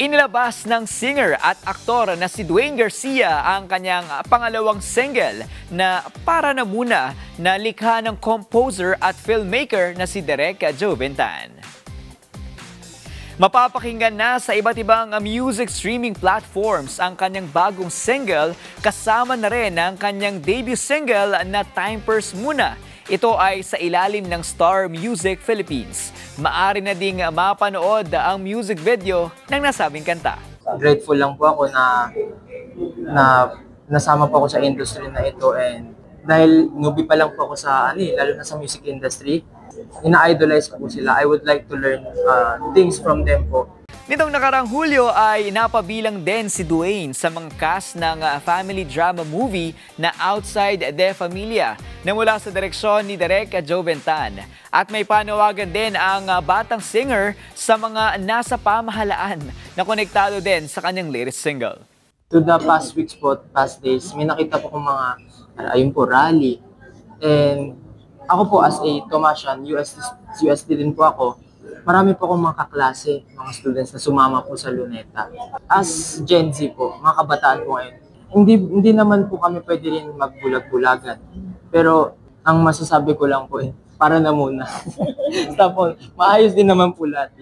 Inilabas ng singer at aktor na si Dwayne Garcia ang kanyang pangalawang single na Para Na Muna na likha ng composer at filmmaker na si Derek Joventan. Mapapakinggan na sa iba't ibang music streaming platforms ang kanyang bagong single kasama na rin ang kanyang debut single na Time First Muna. Ito ay sa ilalim ng Star Music Philippines. Maaari na ding mapanood ang music video ng nasabing kanta. Grateful lang po ako na nasama po ako sa industry na ito, and dahil newbie pa lang po ako sa lalo na sa music industry, ina-idolize ko po sila. I would like to learn things from them po. Nitong nakarang Hulyo ay napabilang din si Dwayne sa mga cast ng family drama movie na Outside the Familia na mula sa direksyon ni Derek Joventan. At may panawagan din ang batang singer sa mga nasa pamahalaan na konektado din sa kanyang latest single. To the past weeks po, past days, may nakita po kong mga, ayun po, rally. And ako po as a Tomasian, USD din po ako, marami po akong mga kaklase, mga students na sumama po sa Luneta. As Gen Z po, mga kabataan po ngayon, hindi naman po kami pwede rin magbulag-bulagan. Pero ang masasabi ko lang po para na muna. Tapos, maayos din naman po lahat yan.